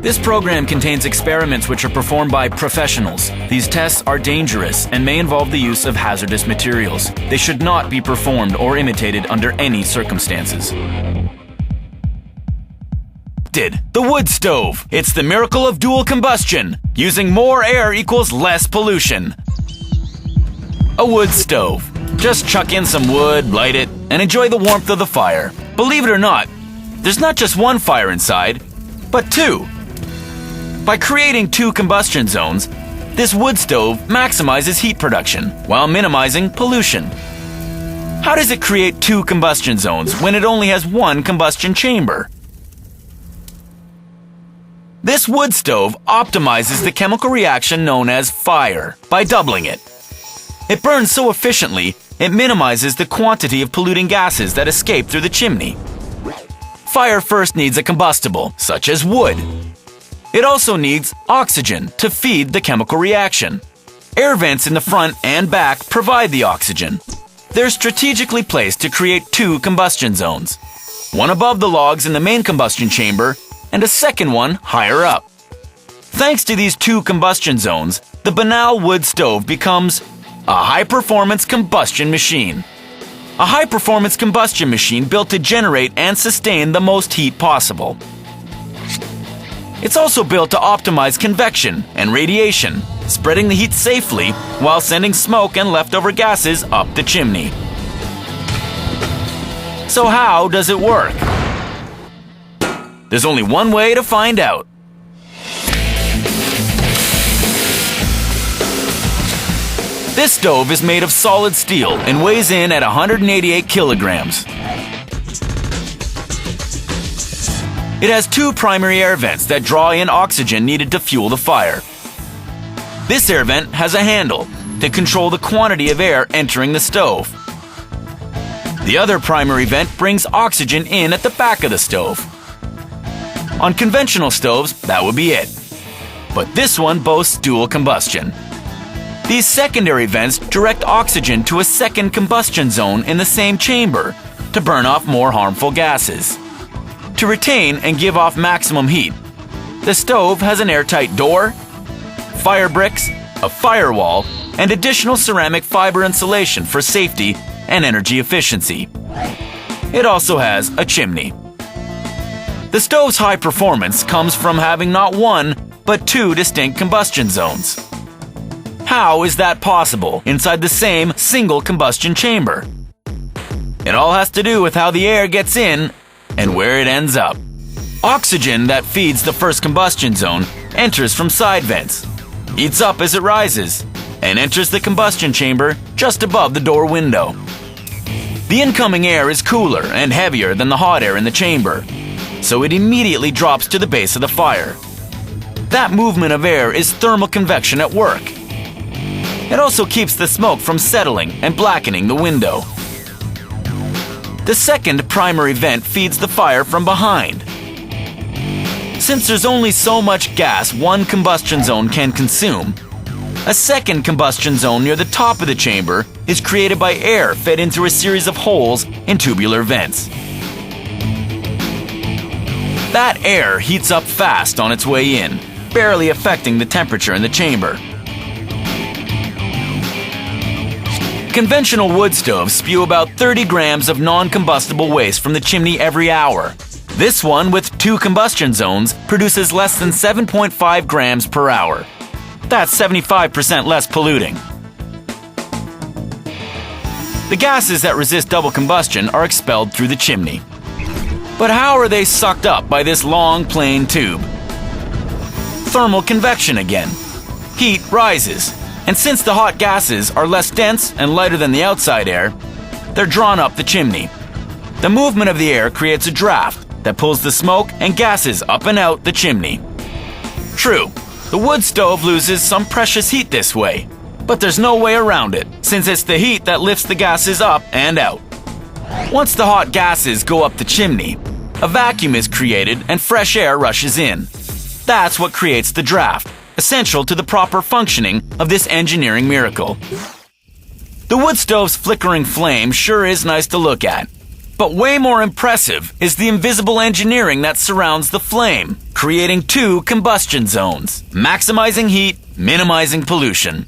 This program contains experiments which are performed by professionals. These tests are dangerous and may involve the use of hazardous materials. They should not be performed or imitated under any circumstances. The wood stove. It's the miracle of dual combustion. Using more air equals less pollution. A wood stove. Just chuck in some wood, light it, and enjoy the warmth of the fire. Believe it or not, there's not just one fire inside, but two. By creating two combustion zones, this wood stove maximizes heat production while minimizing pollution. How does it create two combustion zones when it only has one combustion chamber? This wood stove optimizes the chemical reaction known as fire by doubling it. It burns so efficiently, it minimizes the quantity of polluting gases that escape through the chimney. Fire first needs a combustible, such as wood. It also needs oxygen to feed the chemical reaction. Air vents in the front and back provide the oxygen. They're strategically placed to create two combustion zones, one above the logs in the main combustion chamber and a second one higher up. Thanks to these two combustion zones, the banal wood stove becomes a high-performance combustion machine. A high-performance combustion machine built to generate and sustain the most heat possible. It's also built to optimize convection and radiation, spreading the heat safely while sending smoke and leftover gases up the chimney. So how does it work? There's only one way to find out. This stove is made of solid steel and weighs in at 188 kilograms. It has two primary air vents that draw in oxygen needed to fuel the fire. This air vent has a handle to control the quantity of air entering the stove. The other primary vent brings oxygen in at the back of the stove. On conventional stoves, that would be it. But this one boasts dual combustion. These secondary vents direct oxygen to a second combustion zone in the same chamber to burn off more harmful gases. To retain and give off maximum heat, the stove has an airtight door, fire bricks, a firewall, and additional ceramic fiber insulation for safety and energy efficiency. It also has a chimney. The stove's high performance comes from having not one, but two distinct combustion zones. How is that possible inside the same single combustion chamber? It all has to do with how the air gets in and where it ends up. Oxygen that feeds the first combustion zone enters from side vents, heats up as it rises, and enters the combustion chamber just above the door window. The incoming air is cooler and heavier than the hot air in the chamber, so it immediately drops to the base of the fire. That movement of air is thermal convection at work. It also keeps the smoke from settling and blackening the window. The second primary vent feeds the fire from behind. Since there's only so much gas one combustion zone can consume, a second combustion zone near the top of the chamber is created by air fed in through a series of holes in tubular vents. That air heats up fast on its way in, barely affecting the temperature in the chamber. Conventional wood stoves spew about 30 grams of non-combustible waste from the chimney every hour. This one, with two combustion zones, produces less than 7.5 grams per hour. That's 75% less polluting. The gases that resist double combustion are expelled through the chimney. But how are they sucked up by this long, plain tube? Thermal convection again. Heat rises, and since the hot gases are less dense and lighter than the outside air, they're drawn up the chimney. The movement of the air creates a draft that pulls the smoke and gases up and out the chimney. True, the wood stove loses some precious heat this way, but there's no way around it, since it's the heat that lifts the gases up and out. Once the hot gases go up the chimney, a vacuum is created and fresh air rushes in. That's what creates the draft, essential to the proper functioning of this engineering miracle. The wood stove's flickering flame sure is nice to look at. But way more impressive is the invisible engineering that surrounds the flame, creating two combustion zones, maximizing heat, minimizing pollution.